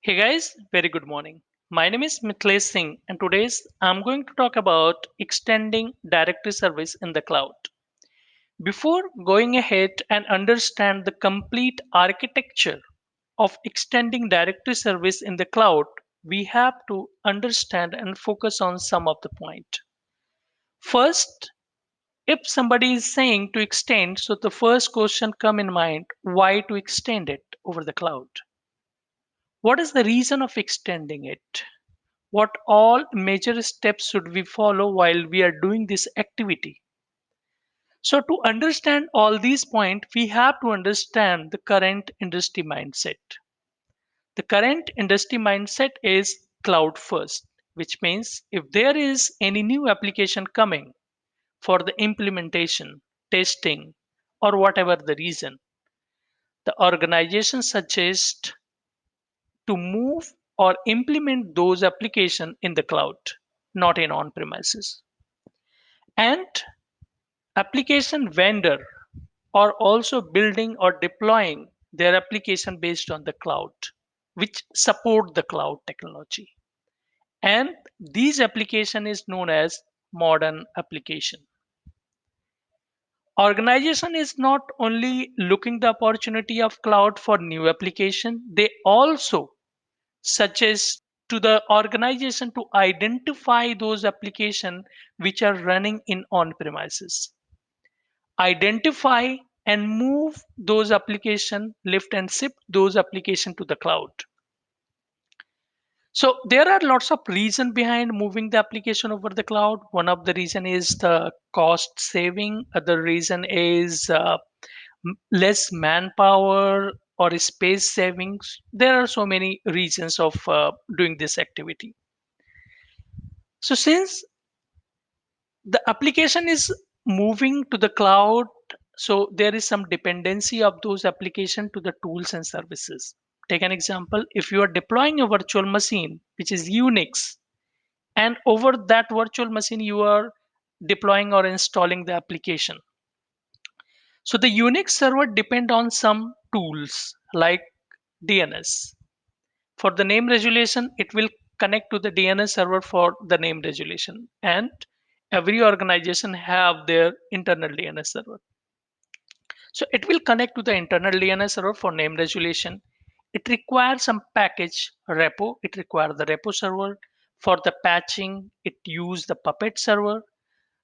Hey guys, very good morning. My name is Mitlesh Singh, and today's I'm going to talk about extending directory service in the cloud. Before going ahead and understand the complete architecture of extending directory service in the cloud, we have to understand and focus on some of the point. First, if somebody is saying to extend, so the first question come in mind, why to extend it over the cloud? What is the reason of extending it? What all major steps should we follow while we are doing this activity? So to understand all these points, we have to understand the current industry mindset. The current industry mindset is cloud first, which means if there is any new application coming for the implementation, testing, or whatever the reason, the organization suggests to move or implement those applications in the cloud, not in on premises. And application vendor are also building or deploying their application based on the cloud, which support the cloud technology. And these application is known as modern application. Organization is not only looking the opportunity of cloud for new application, they also suggest to the organization to identify those application which are running in on premises, identify and move those application, lift and shift those application to the cloud. So there are lots of reason behind moving the application over the cloud. One of the reason is the cost saving, other reason is less manpower or space savings. There are so many reasons of doing this activity. So since the application is moving to the cloud, so there is some dependency of those application to the tools and services. Take an example, if you are deploying a virtual machine which is Unix, and over that virtual machine you are deploying or installing the application, so the Unix server depend on some tools like DNS. For the name resolution, it will connect to the DNS server for the name resolution. And every organization have their internal DNS server. So it will connect to the internal DNS server for name resolution. It requires some package repo. It requires the repo server. For the patching, it use the Puppet server,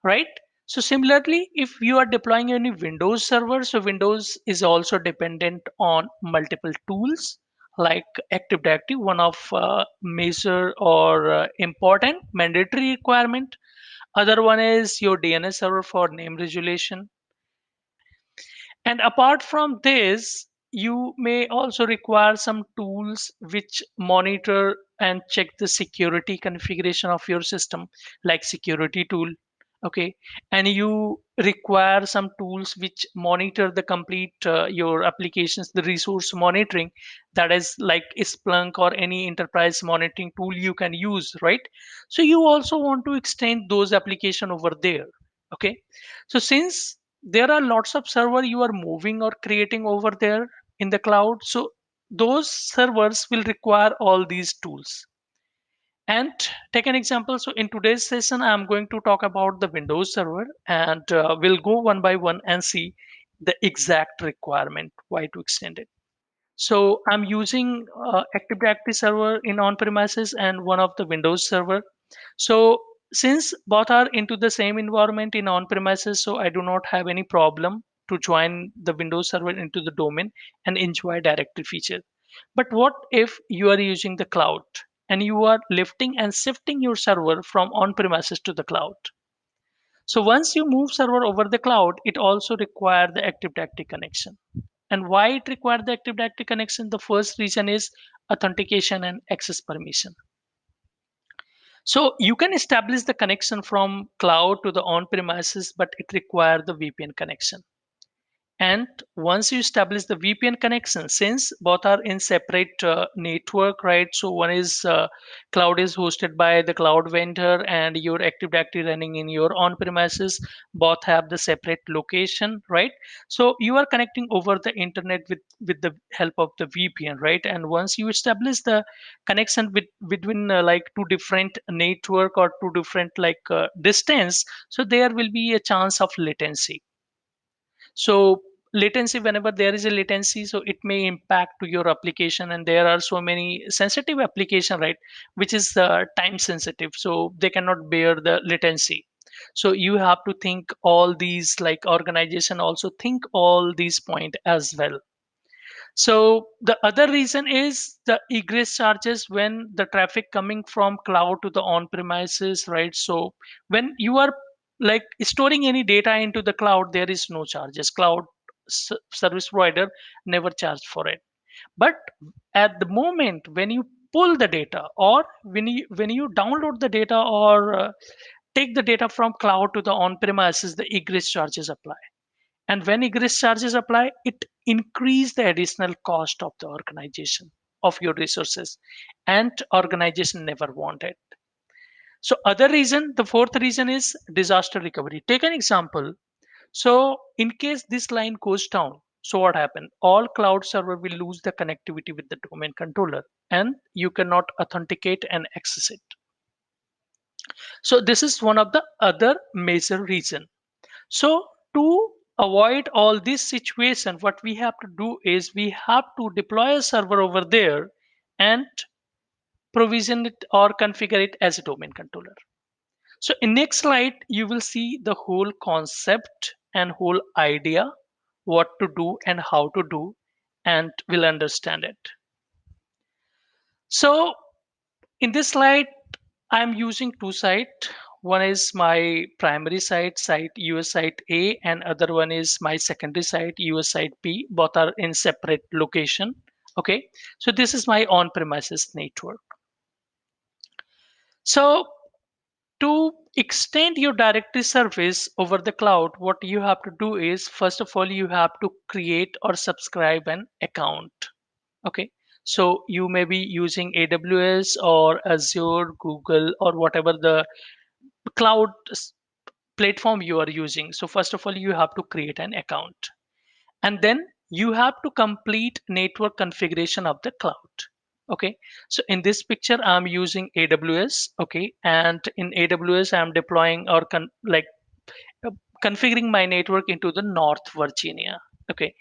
right? So similarly, if you are deploying any Windows server, so Windows is also dependent on multiple tools like Active Directory, one of major or important mandatory requirement. Other one is your DNS server for name resolution. And apart from this, you may also require some tools which monitor and check the security configuration of your system, like security tool. Okay. And you require some tools which monitor the complete your applications, the resource monitoring, that is like Splunk or any enterprise monitoring tool you can use, right? So you also want to extend those application over there. Okay. So since there are lots of server you are moving or creating over there in the cloud, so those servers will require all these tools. And take an example, so in today's session I'm going to talk about the Windows server, and we'll go one by one and see the exact requirement why to extend it. So I'm using Active Directory server in on premises and one of the Windows server. So since both are into the same environment in on premises, so I do not have any problem to join the Windows server into the domain and enjoy directory feature. But what if you are using the cloud and you are lifting and shifting your server from on premises to the cloud? So once you move server over the cloud, it also require the Active Directory connection. And why it requires the Active Directory connection? The first reason is authentication and access permission. So you can establish the connection from cloud to the on premises, but it requires the VPN connection. And once you establish the VPN connection, since both are in separate network, right? So one is cloud is hosted by the cloud vendor, and your Active Directory running in your on premises. Both have the separate location, right? So you are connecting over the internet with the help of the VPN, right? And once you establish the connection between like two different network or two different like distance, so there will be a chance of latency. So latency, whenever there is a latency, so it may impact to your application, and there are so many sensitive application, right, which is time sensitive, so they cannot bear the latency. So you have to think all these, like organization also think all these point as well. So the other reason is the egress charges when the traffic coming from cloud to the on premises, right? So when you are like storing any data into the cloud, there is no charges. Cloud service provider never charge for it. But at the moment when you pull the data, or when you download the data, or take the data from cloud to the on premises, the egress charges apply. And when egress charges apply, it increase the additional cost of the organization of your resources, and organization never want it. So other reason, the fourth reason is disaster recovery. Take an example. So in case this line goes down, so what happened? All cloud server will lose the connectivity with the domain controller, and you cannot authenticate and access it. So this is one of the other major reason. So to avoid all this situation, what we have to do is we have to deploy a server over there and provision it or configure it as a domain controller. So in next slide, you will see the whole concept and whole idea, what to do and how to do, and will understand it. So in this slide, I'm using two sites. One is my primary site US site A, and other one is my secondary site US site B. Both are in separate location. Okay, so this is my on-premises network. So to extend your directory service over the cloud, what you have to do is, first of all, you have to create or subscribe an account. Okay, so you may be using AWS or Azure, Google, or whatever the cloud platform you are using. So first of all, you have to create an account, and then you have to complete network configuration of the cloud. Okay, so in this picture I'm using AWS. Okay, and in AWS I'm deploying or uh, configuring my network into the North Virginia. Okay,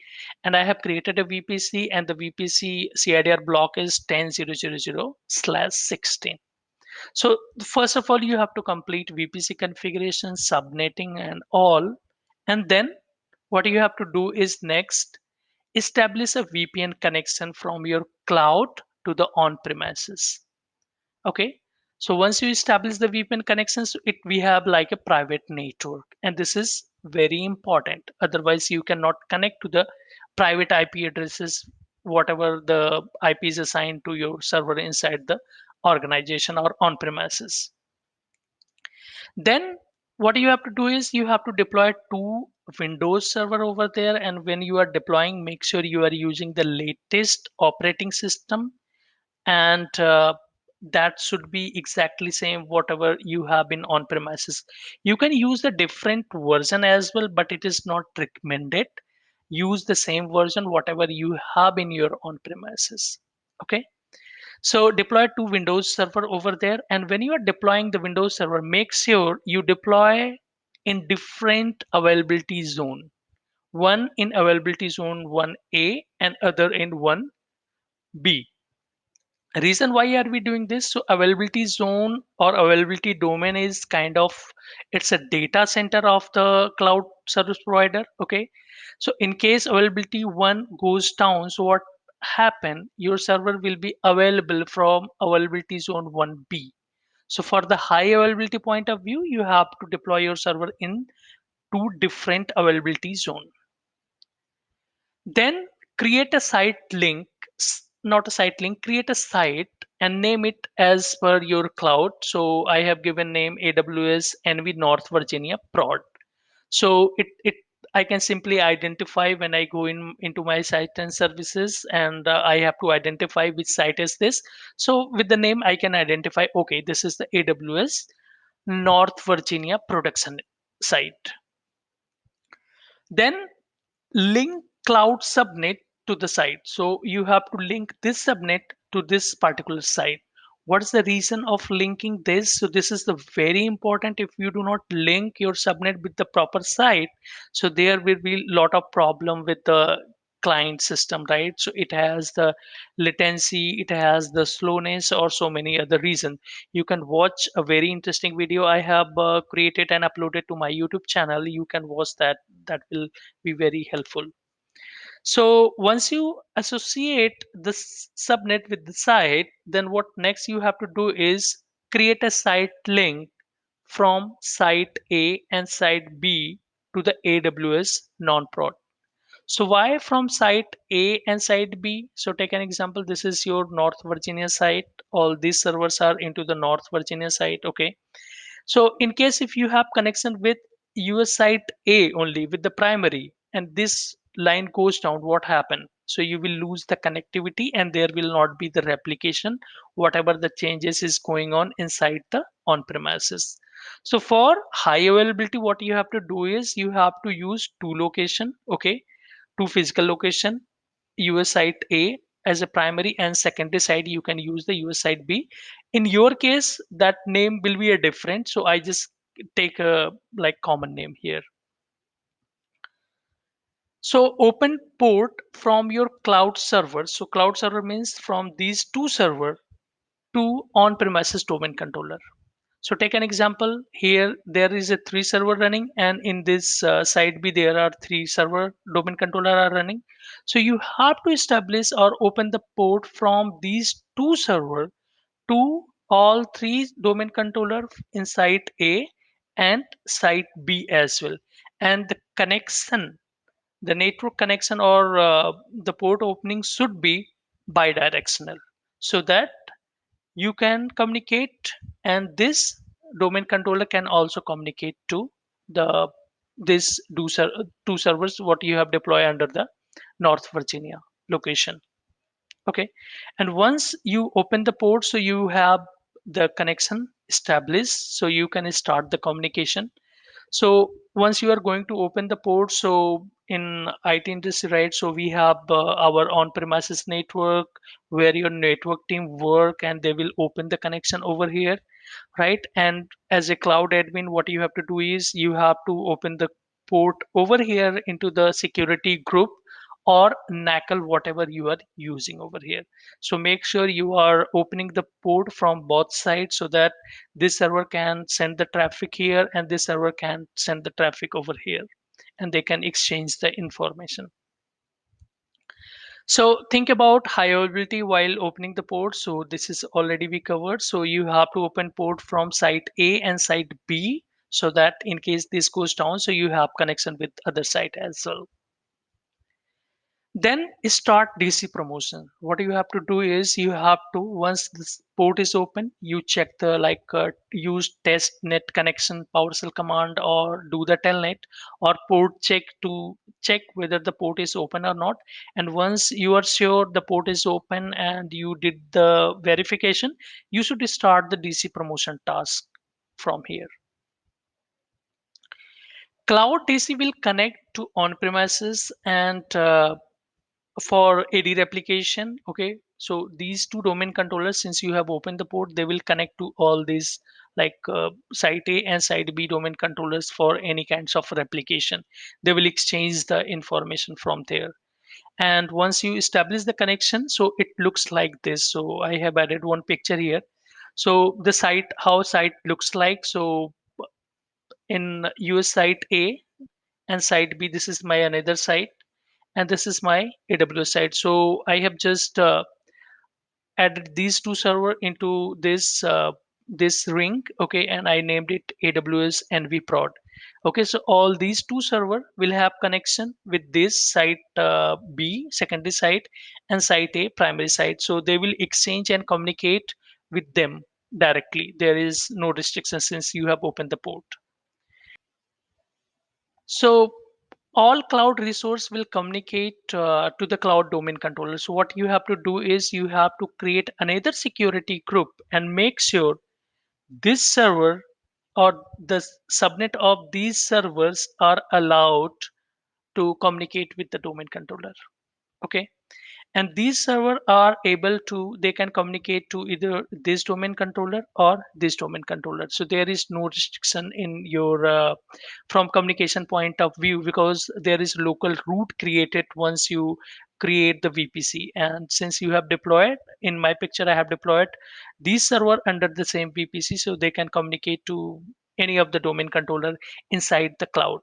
and I have created a VPC, and the VPC CIDR block is 10.0.0/16. So first of all, you have to complete VPC configuration, subnetting, and all. And then what you have to do is next, establish a VPN connection from your cloud to the on-premises. Okay. So once you establish the VPN connections, we have like a private network, and this is very important. Otherwise, you cannot connect to the private IP addresses, whatever the IP is assigned to your server inside the organization or on premises. Then what you have to do is you have to deploy two Windows server over there, and when you are deploying, make sure you are using the latest operating system, and that should be exactly same whatever you have been on premises. You can use the different version as well, but it is not recommended. Use the same version whatever you have in your on premises. Okay, so deploy two Windows server over there, and when you are deploying the Windows server, make sure you deploy in different availability zone. One in availability zone 1A and other in 1B. Reason why are we doing this? So availability zone or availability domain is kind of, it's a data center of the cloud service provider. Okay, so in case availability one goes down, so what happen, your server will be available from availability zone 1B. So for the high availability point of view, you have to deploy your server in two different availability zone. Then create a site link, not a site link, create a site and name it as per your cloud. So I have given name AWS NV North Virginia prod. So it I can simply identify when I go into my site and services, and I have to identify which site is this. So with the name, I can identify, okay, this is the AWS North Virginia production site. Then link cloud subnet to the site. So you have to link this subnet to this particular site. What's the reason of linking this? So this is the very important. If you do not link your subnet with the proper site, so there will be a lot of problem with the client system, right? So it has the latency, it has the slowness, or so many other reasons. You can watch a very interesting video I have created and uploaded to my YouTube channel. You can watch that. That will be very helpful. So once you associate the subnet with the site, then what next you have to do is create a site link from site A and site B to the AWS non-prod. So why from site A and site B? So take an example. This is your North Virginia site. All these servers are into the North Virginia site. Okay. So in case if you have connection with US site A only with the primary, and this line goes down, what happen? So you will lose the connectivity and there will not be the replication, whatever the changes is going on inside the on premises. So for high availability, what you have to do is you have to use two location, okay, two physical location, US site A as a primary, and secondary site you can use the US site B. In your case, that name will be a different. So I just take a like common name here. So open port from your cloud server. So cloud server means from these two server to on-premises domain controller. So take an example here. There is a three server running, and in this side B there are three server domain controller are running. So you have to establish or open the port from these two server to all three domain controller in site A and site B as well. And the connection, the network connection or the port opening should be bidirectional, so that you can communicate, and this domain controller can also communicate to the this two servers what you have deployed under the North Virginia location. Okay, and once you open the port, so you have the connection established, so you can start the communication. So once you are going to open the port, so in IT industry, right? So we have our on-premises network where your network team work, and they will open the connection over here, right? And as a cloud admin, what you have to do is you have to open the port over here into the security group or NACL, whatever you are using over here. So make sure you are opening the port from both sides so that this server can send the traffic here and this server can send the traffic over here, and they can exchange the information. So think about high availability while opening the port. So this is already we covered. So you have to open port from site A and site B so that in case this goes down, so you have connection with other site as well. Then start DC promotion. What you have to do is you have to, once this port is open, you check the use test net connection PowerShell command or do the telnet or port check to check whether the port is open or not. And once you are sure the port is open and you did the verification, you should start the DC promotion task from here. Cloud DC will connect to on premises and for AD replication. Okay, so these two domain controllers, since you have opened the port, they will connect to all these site A and site B domain controllers for any kinds of replication. They will exchange the information from there. And once you establish the connection, so it looks like this. So I have added one picture here. So the site, how site looks like. So in US site A and site B, this is my another site, and this is my AWS site. So I have just added these two server into this ring, okay, and I named it AWS NV Prod. Okay, so all these two server will have connection with this site B secondary site and site A primary site. So they will exchange and communicate with them directly. There is no restriction since you have opened the port. So all cloud resource will communicate to the cloud domain controller. So what you have to do is you have to create another security group and make sure this server or the subnet of these servers are allowed to communicate with the domain controller. Okay, and these server are able to, they can communicate to either this domain controller or this domain controller. So there is no restriction in your from communication point of view, because there is local route created once you create the VPC. And since you have deployed, in my picture I have deployed these server under the same VPC, so they can communicate to any of the domain controller inside the cloud.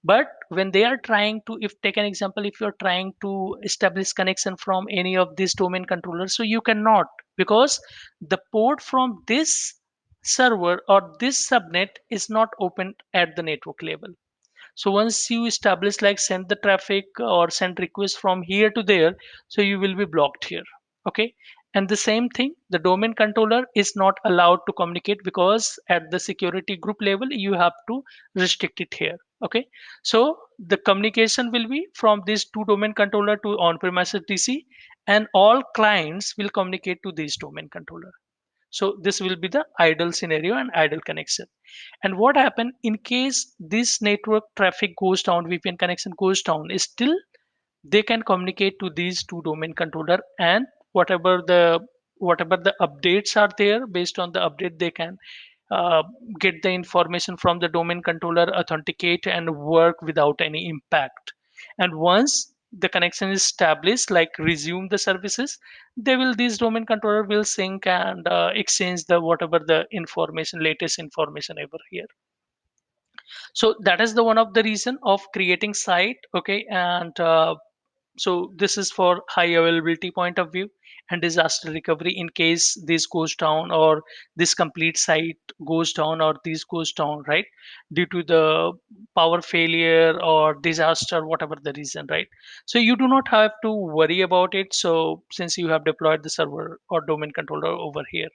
But when they are trying to, if take an example, if you're trying to establish connection from any of these domain controllers, so you cannot, because the port from this server or this subnet is not open at the network level. So once you establish like send the traffic or send request from here to there, so you will be blocked here. Okay, and the same thing, the domain controller is not allowed to communicate, because at the security group level you have to restrict it here. Okay, so the communication will be from these two domain controller to on-premises DC, and all clients will communicate to this domain controller. So this will be the idle scenario and idle connection. And what happen in case this network traffic goes down, VPN connection goes down, is still they can communicate to these two domain controller, and whatever the whatever the updates are there, based on the update they can uh, get the information from the domain controller, authenticate and work without any impact. And once the connection is established, like resume the services, they will, this domain controller will sync and exchange the whatever the information, latest information ever here. So that is the one of the reason of creating site. Okay, and so this is for high availability point of view and disaster recovery in case this goes down, or this complete site goes down, or this goes down, right, due to the power failure or disaster, whatever the reason, right. So you do not have to worry about it, so since you have deployed the server or domain controller over here.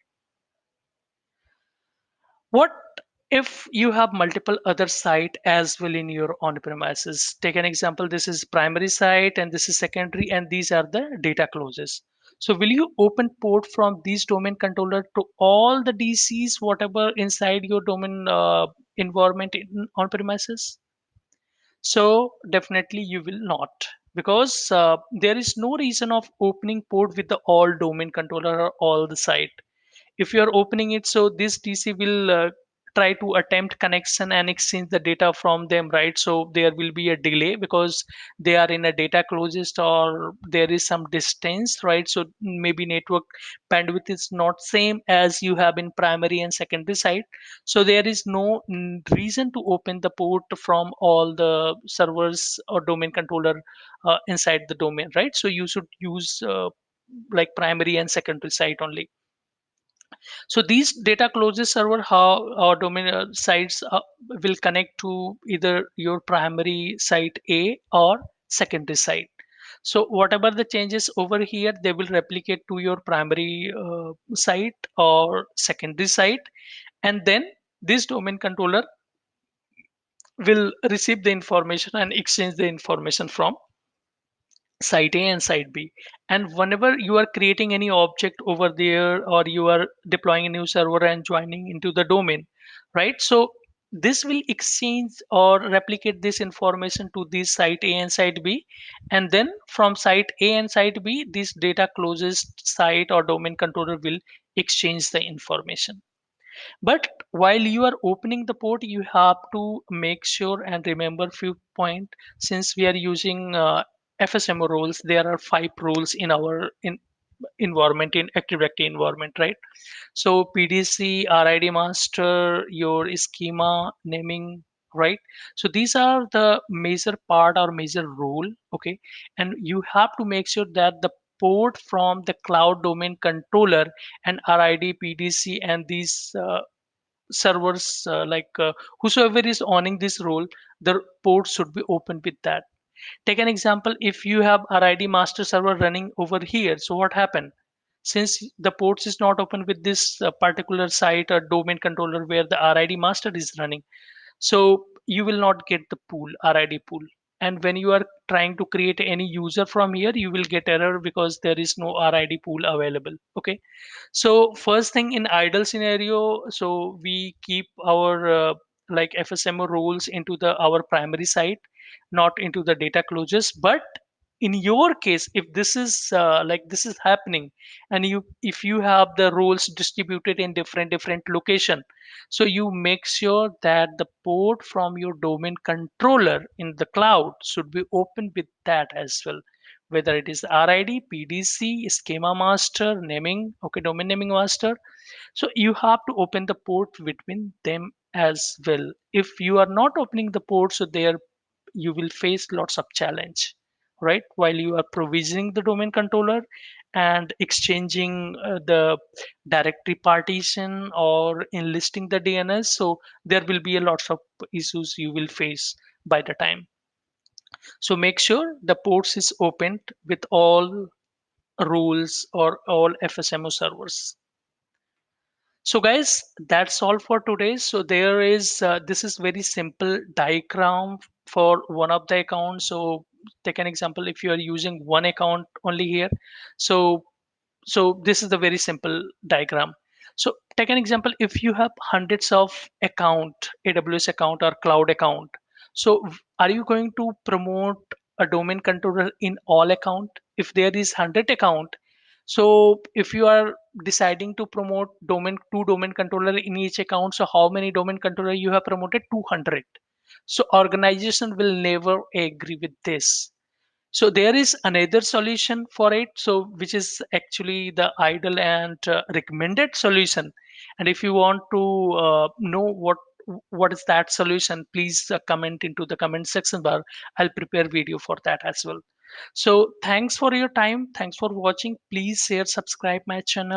What if you have multiple other site as well in your on-premises? Take an example. This is primary site and this is secondary, and these are the data closes. So will you open port from these domain controller to all the DCs, whatever inside your domain environment in on-premises? So definitely you will not, because there is no reason of opening port with the all domain controller or all the site. If you are opening it, so this DC will try to attempt connection and exchange the data from them, right? So there will be a delay because they are in a data closest, or there is some distance, right? So maybe network bandwidth is not same as you have in primary and secondary side. So there is no reason to open the port from all the servers or domain controller inside the domain, right? So you should use like primary and secondary site only. So these data closes server, how our domain sites will connect to either your primary site A or secondary site. So whatever the changes over here, they will replicate to your primary site or secondary site, and then this domain controller will receive the information and exchange the information from site A and site B. And whenever you are creating any object over there, or you are deploying a new server and joining into the domain, right? So this will exchange or replicate this information to this site A and site B. And then from site A and site B, this data closest site or domain controller will exchange the information. But while you are opening the port, you have to make sure and remember few point. Since we are using FSMO roles, there are 5 roles in our environment, in Active Directory environment, right? So PDC, RID master, your schema naming, right? So these are the major part or major role. Okay, and you have to make sure that the port from the cloud domain controller and RID, PDC, and these servers, whosoever is owning this role, the port should be open with that. Take an example, if you have RID master server running over here, so what happened? Since the ports is not open with this particular site or domain controller where the RID master is running, so you will not get the pool, RID pool. and when you are trying to create any user from here, you will get error because there is no RID pool available. Okay, so first thing in idle scenario, so we keep our like FSMO roles into the our primary site, not into the data closures. But in your case, if this is like this is happening, and you if you have the roles distributed in different location, so you make sure that the port from your domain controller in the cloud should be open with that as well, whether it is RID, PDC, schema master, naming, okay, domain naming master. So you have to open the port between them as well. If you are not opening the port, so there you will face lots of challenge, right? While you are provisioning the domain controller and exchanging the directory partition or enlisting the DNS, so there will be a lots of issues you will face by the time. So make sure the ports is opened with all rules or all FSMO servers. So guys, that's all for today. So there is this is very simple diagram for one of the accounts. So take an example, if you are using one account only here, so this is the very simple diagram. So take an example, if you have hundreds of account, AWS account or cloud account, so are you going to promote a domain controller in all account? If there is 100 account, so if you are deciding to promote domain two domain controller in each account, so how many domain controller you have promoted? 200. So organization will never agree with this. So there is another solution for it, so which is actually the idle and recommended solution. And if you want to know what is that solution, please comment into the comment section bar. I'll prepare video for that as well. So thanks for your time, thanks for watching. Please share, subscribe my channel.